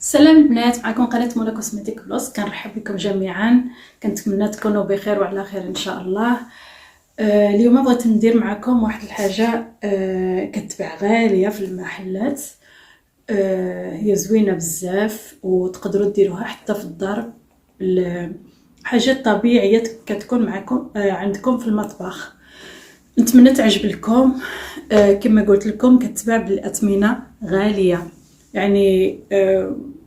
سلام البنات، معكم قناة مولا كوسمتيك بلوس. كنرحب بكم جميعا، كنتمنى تكونوا بخير وعلى خير ان شاء الله. اليوم بغيت ندير معكم واحد الحاجه كتباع غاليه في المحلات. هي زوينه بزاف وتقدروا ديروها حتى في الدار. حاجات طبيعيه كتكون معكم عندكم في المطبخ. نتمنى تعجب لكم. كما قلت لكم كتباع بالاثمنه غاليه، يعني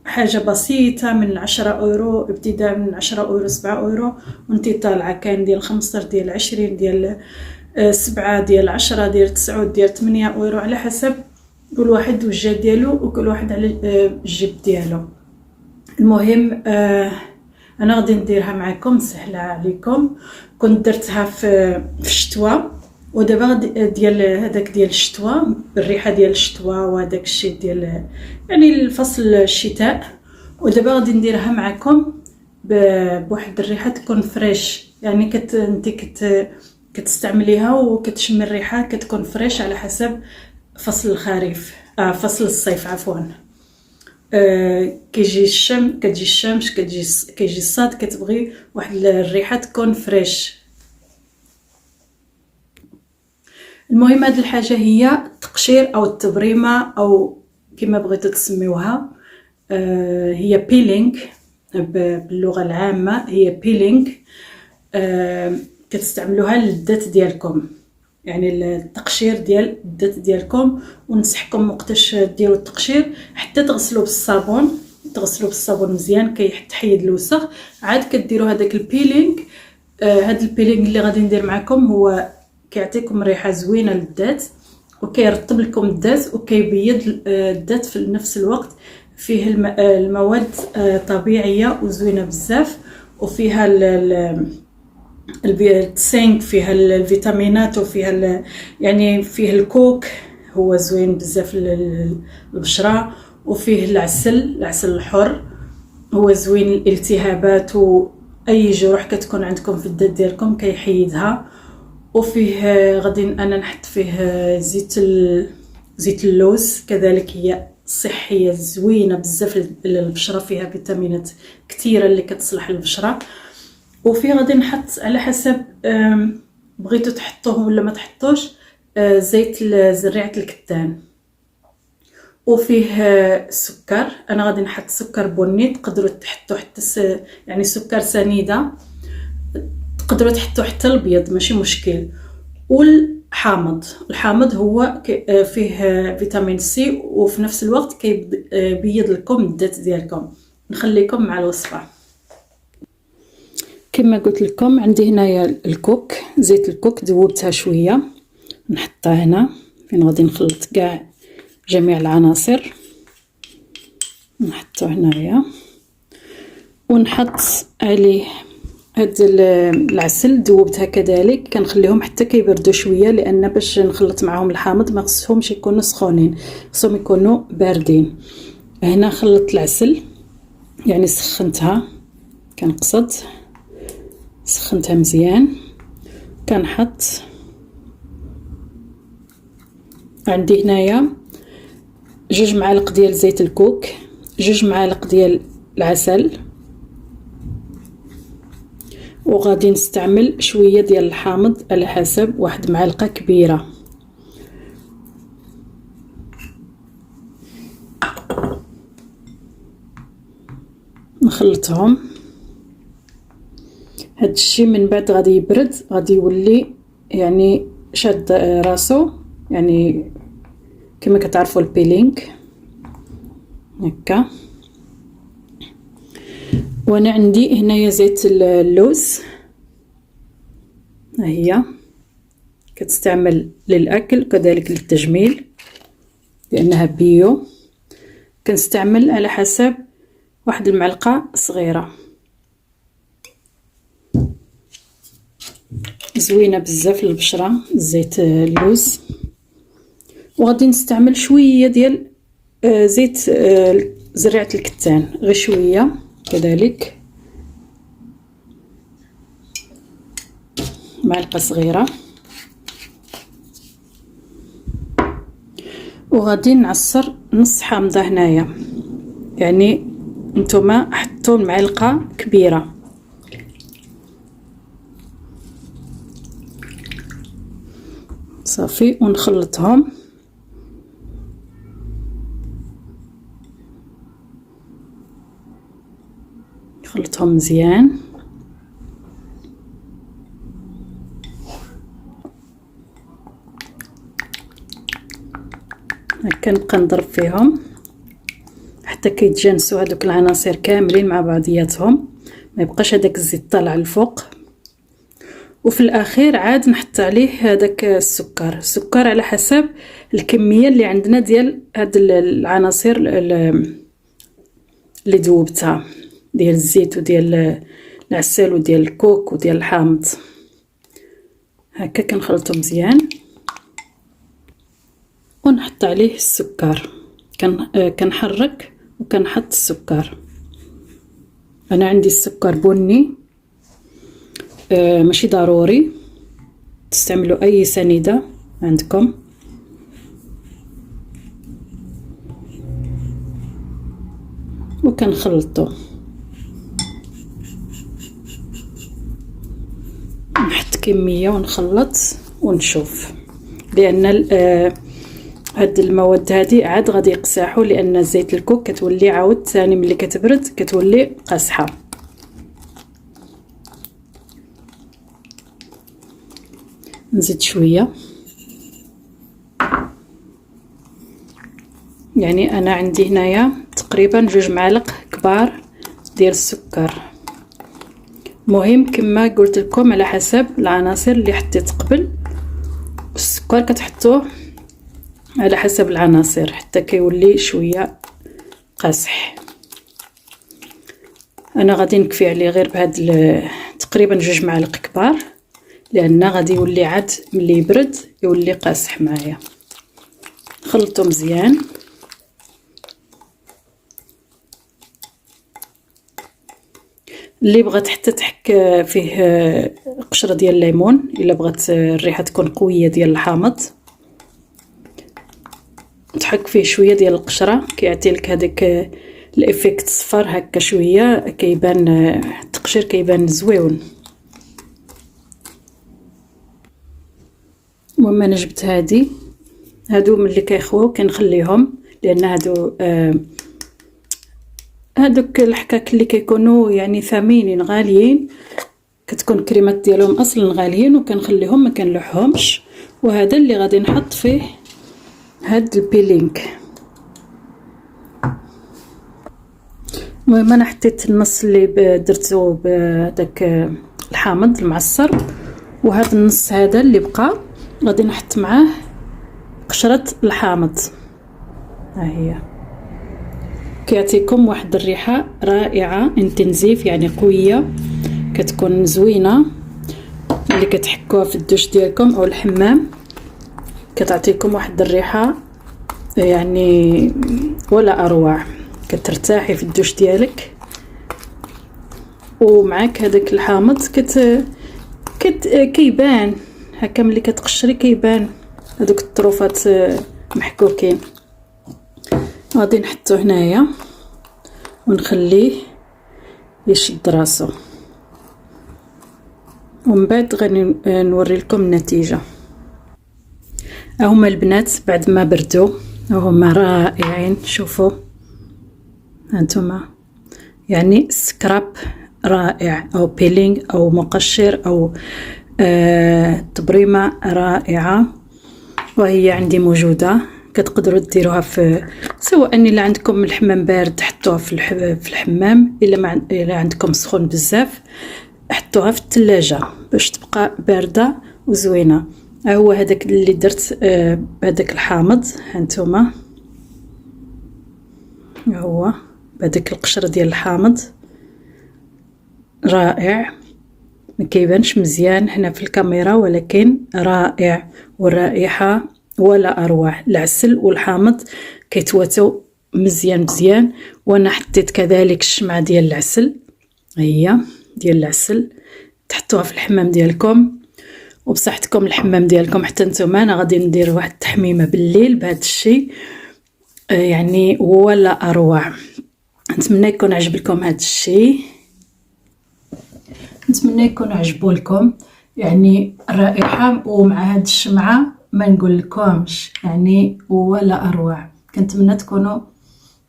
حاجه بسيطه من 10 اورو، ابتداء من 10 اورو 7 اورو وانتي طالعه. كاين ديال 15 ديال 20 ديال 7 ديال 10 ديال 9 ديال 8 اورو، على حسب كل واحد والجهه ديالو وكل واحد على الجيب ديالو. المهم انا غادي نديرها معكم سهله عليكم. كنت درتها في الشتوى، ودابا ديال هذاك ديال الشتوى، بالريحه ديال الشتوى وهذاك الشيء ديال يعني الفصل الشتاء. ودابا غادي نديرها معكم بواحد الريحه تكون فريش، يعني انت كتستعمليها وكتشمي الريحه كتكون فريش على حسب فصل الخريف، فصل الصيف عفوا. كيجي الشمس كيجي الصاد، كتبغي واحد الريحه تكون فريش. المهم هاد الحاجه هي التقشير او التبريمه او كما بغيتو تسميوها. هي بيلينغ باللغه العامه، هي بيلينغ. كتستعملوها للذات ديالكم، يعني التقشير ديال الذات ديالكم. وننصحكم وقتاش ديروا التقشير حتى تغسلوا بالصابون مزيان كيحيد الوسخ، عاد كديروا هذاك البيلينغ. هذا البيلينغ اللي غادي ندير معكم هو كيعطيكم ريحه زوينه للذات وكيرطب لكم الذات وكيبيض الذات في نفس الوقت. فيه المواد طبيعيه وزوينه بزاف، وفيها السينك، فيها الفيتامينات، وفيها يعني فيه الكوك، هو زوين بزاف للبشره. وفيه العسل الحر، هو زوين الالتهابات واي جروح كتكون عندكم في الذات ديالكم كيحيدها. وفيه غادي انا نحط فيه زيت اللوز، كذلك هي صحيه زوينه بزاف للبشره، فيها فيتامينات كثيره اللي كتصلح للبشره. وفيه غادي نحط على حسب بغيتو تحطوه ولا ما تحطوش زيت زريعه الكتان. وفيه السكر، انا غادي نحط سكر بني، تقدروا تحطوا حتى يعني سكر سنيده، تقدروا تحطوا حتى الابيض ماشي مشكل. الحامض هو فيه فيتامين سي، وفي نفس الوقت كيبيض لكم الذات ديالكم. نخليكم مع الوصفه. كما قلت لكم عندي هنايا الكوك، زيت الكوك ذوبتها شويه، نحطها هنا فين غادي نخلط كاع جميع العناصر، نحطو هنايا. ونحط عليه هاد العسل ذوبتها كذلك، كنخليهم حتى كيبردوا شويه، لان باش نخلط معهم الحامض ما خصهمش يكونوا سخونين، خصهم يكونوا باردين. هنا خلطت العسل، يعني سخنتها، كنقصد سخنتها مزيان. كنحط عندي هنايا 2 معالق ديال زيت الكوك، 2 معالق ديال العسل، وغادي نستعمل شويه ديال الحامض على حسب 1 معلقه كبيره. نخلطهم. هاد الشيء من بعد غادي يبرد، غادي يولي يعني شاد راسو، يعني كما كتعرفوا البيلينغ هكا. وانا عندي هنايا زيت اللوز، ها هي كتستعمل للاكل وكذلك للتجميل لانها بيو. كنستعمل على حسب 1 المعلقه صغيره، زوينه بزاف للبشره زيت اللوز. وغادي نستعمل شويه ديال زيت زريعه الكتان، غير شويه كذلك، معلقه صغيره. وغادي نعصر نص حامضه هنايا، يعني نتوما حطوا معلقه كبيره. صافي ونخلطهم. نخلطهم مزيان. هكا نبقى نضرب فيهم حتى كيتجانسوا هذوك العناصر كاملين مع بعضياتهم، ما يبقاش هذاك الزيت طالع الفوق. وفي الاخير عاد نحط عليه هذاك السكر على حسب الكميه اللي عندنا ديال هاد العناصر اللي ذوبتها، ديال الزيت وديال العسل وديال الكوك وديال الحامض. هكا كنخلطو مزيان ونحط عليه السكر. كنحرك وكنحط السكر. انا عندي السكر بني، ماشي ضروري تستعملوا اي سنيده عندكم. وكنخلطو، نحط كميه ونخلط ونشوف، لان هاد المواد هادي عاد غادي يقساحوا، لان زيت الكوك كتولي عاود ثاني ملي كتبرد كتولي قاصحه. نزيد شويه، يعني انا عندي هنايا تقريبا 2 معالق كبار ديال السكر. مهم كما قلت لكم على حسب العناصر اللي حطيت قبل، السكر كتحطوه على حسب العناصر حتى كيولي شويه قاصح. انا غادي نكفي عليه غير بهاد تقريبا 2 معالق كبار، لان غادي يولي عاد ملي يبرد يولي قاصح معايا. خلطو مزيان. اللي بغات حتى تحك فيه قشره ديال الليمون، الا بغات الريحه تكون قويه ديال الحامض، تحك فيه شويه ديال القشره، كيعطي لك هذاك الافكت صفر هكا شويه، كيبان التقشير كيبان زويون. المهم انا جبت هادو ملي كيخواو كنخليهم، لان هادوك الحكاك اللي كيكونوا يعني ثمينين غاليين، كتكون كريمات ديالهم اصلا غاليين، وكنخليهم ما كنلوحهمش. وهذا اللي غادي نحط فيه هاد البيلينغ. المهم انا حطيت النص اللي درتو بداك الحامض المعصر، وهذا النص هذا اللي بقى غادي نحط معاه قشره الحامض. ها هي كيعطيكم واحد الريحه رائعه، انتنزيف يعني قويه، كتكون زوينه ملي كتحكوها في الدوش ديالكم او الحمام، كتعطيكم واحد الريحه يعني ولا اروع، كترتاحي في الدوش ديالك. ومعاك هذاك الحامض كيبان هكا ملي كتقشري، كيبان هذوك الطروفات محكوكين. غادي نحطو هنايا ونخليه يشد راسو، ومن بعد غادي نوري لكم النتيجه. هما البنات بعد ما بردوا هما رائعين. شوفوا هانتوما، يعني سكراب رائع او بيلينغ او مقشر او تبريمه رائعه، وهي عندي موجوده. كتقدروا ديروها في سواء الا عندكم الحمام بارد تحطوها في الحمام، الا عندكم سخون بزاف حطوها في الثلاجه باش تبقى بارده وزوينه. هو هذاك اللي درت بهذاك الحامض، هانتوما هو بهذاك القشره ديال الحامض رائع، ما كيبانش مزيان هنا في الكاميرا ولكن رائع، والرائحه ولا اروع. العسل والحامض كيتواتوا مزيان. وانا حطيت كذلك الشمعه ديال العسل، هي ديال العسل تحطوها في الحمام ديالكم وبصحتكم الحمام ديالكم. حتى نتوما انا غادي ندير واحد التحميمه بالليل بهذا الشيء، يعني ولا اروع. نتمنى يكون عجبكم هذا الشيء، نتمنى يكون عجبولكم. يعني الرائحه ومع هاد الشمعه ما نقول لكمش يعني ولا اروع. كنتمنى تكونوا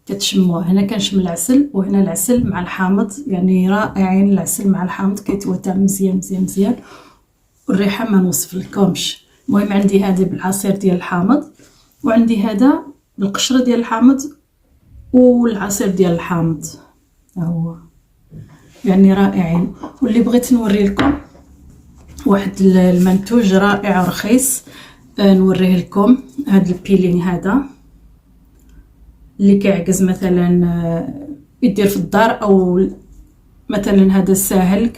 كتشموه. هنا كنشم العسل وهنا العسل مع الحامض، يعني رائعين. العسل مع الحامض كيتواتر مزيان مزيان مزيان، والريحه ما نوصف لكمش. المهم عندي هذا بالعصير ديال الحامض، وعندي هذا بالقشره ديال الحامض والعصير ديال الحامض، هو يعني رائعين. واللي بغيت نوري لكم واحد المنتوج رائع ورخيص نوريه لكم. هذا البيلين هذا اللي كيعكز مثلا يدير في الدار، او مثلا هذا ساهل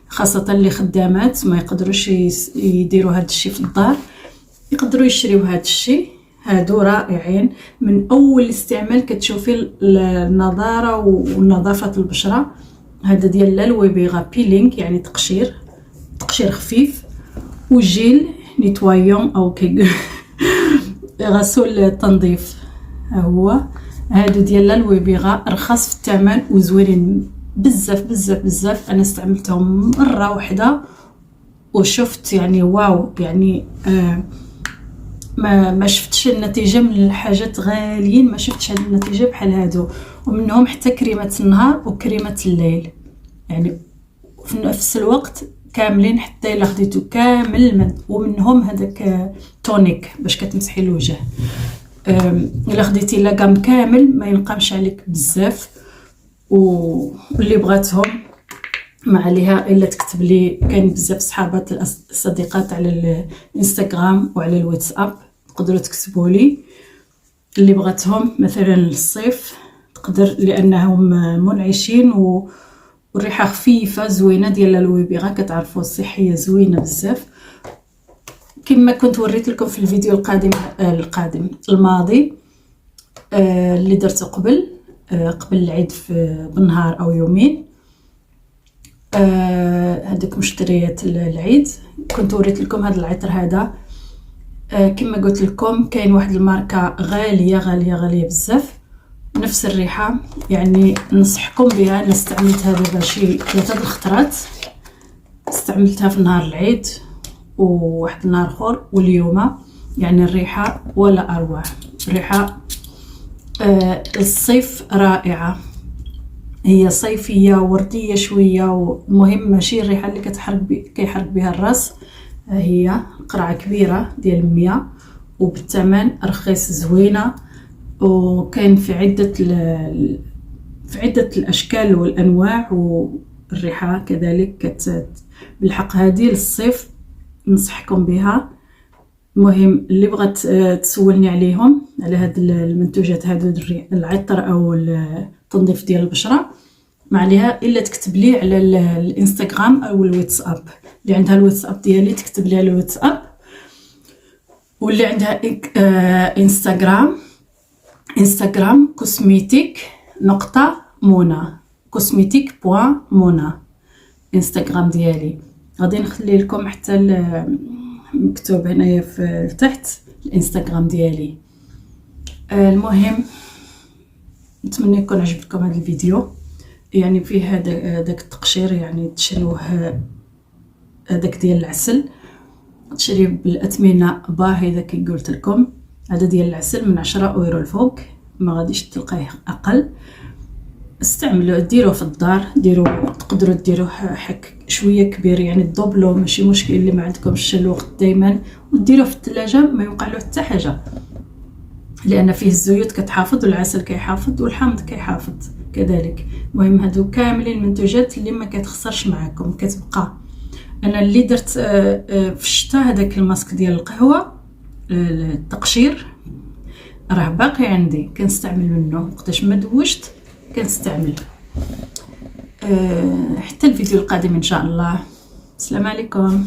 خاصه اللي خدامات ما يقدروش يديروا هذا الشيء في الدار، يقدروا يشريوا هذا الشيء. هادو رائعين من اول استعمال كتشوفي النضاره ونظافه البشره. هذا ديال الويبيغا بيلينغ يعني تقشير خفيف، وجيل نيتوايون او غسول التنظيف. هو هادو ديال الويبيغا رخاص في الثمن وزوينين بزاف بزاف بزاف. انا استعملتهم مره واحده وشفت يعني واو، يعني ما شفتش النتيجه من الحاجات غاليين، ما شفتش هذه النتيجه بحال هادو. ومنهم حتى كريمه النهار وكريمه الليل، يعني في نفس الوقت كاملين. حتى الا خديتو كامل ومنهم هذاك تونيك باش كتمسحي الوجه. الا خديتي لاكام كامل ما ينقامش عليك بزاف. واللي بغاتهم ما عليها الا تكتب لي. كاين بزاف صحابات الصديقات على الانستغرام وعلى الواتساب، تقدروا تكتبوا لي اللي بغاتهم مثلا للصيف تقدر، لانهم منعشين والريحه خفيفه زوينه ديال الويبيغا. كتعرفوا الصحيه زوينه بزاف. كما كنت وريت لكم في الفيديو الماضي اللي درته قبل العيد بالنهار او يومين، هذوك مشتريات العيد. كنت وريت لكم هذا العطر هذا. كما قلت لكم كاين واحد الماركه غاليه غاليه غاليه بزاف، نفس الريحه. يعني ننصحكم بها. انا استعملت هذا شي 3 الخطرات، استعملتها في نهار العيد وواحد النهار اخر واليوم. يعني الريحه ولا اروع. الريحه الصيف رائعه، هي صيفيه ورديه شويه. ومهم ماشي الريحه اللي كيحرك بها الراس. هي قرعه كبيره ديال 100 وبالثمن رخيص زوينه. وكاين في عده الاشكال والانواع، والريحه كذلك بالحق هذه للصيف ننصحكم بها. المهم اللي بغات تسولني عليهم على هاد المنتوجات هادو العطر او التنظيف ديال البشره، ما عليها الا تكتب لي على الانستغرام او الواتساب. اللي عندها الواتساب ديالي تكتب لي على الواتساب، واللي عندها انستغرام cosmetic.mona انستغرام ديالي. غادي نخلي لكم حتى مكتوب هنايا في تحت الانستغرام ديالي. المهم نتمنى يكون عجبكم هذا الفيديو. يعني فيه هذاك التقشير، يعني تشريوه هذاك ديال العسل، تشريه بالاثمنه باهي اذا كي قلت لكم. هذا ديال العسل من 10 اورو الفوق، ما غاديش تلقاه اقل. استعملوا ديروه في الدار، تقدروا ديروه حك شويه كبير، يعني تضبلو ماشي مشكل. اللي ما عندكمش الوقت دائما وديروه في الثلاجه ما يوقع له حتى حاجه، لان فيه الزيوت كتحافظ والعسل كيحافظ والحامض كيحافظ كذلك. المهم هادو كاملين المنتوجات اللي ما كتخسرش معكم كتبقى. انا اللي درت في الشتاء هذاك الماسك ديال القهوه التقشير راه باقي عندي، كنستعمل منه وقتاش ما دوشت كنستعمل. حتى الفيديو القادم ان شاء الله. السلام عليكم.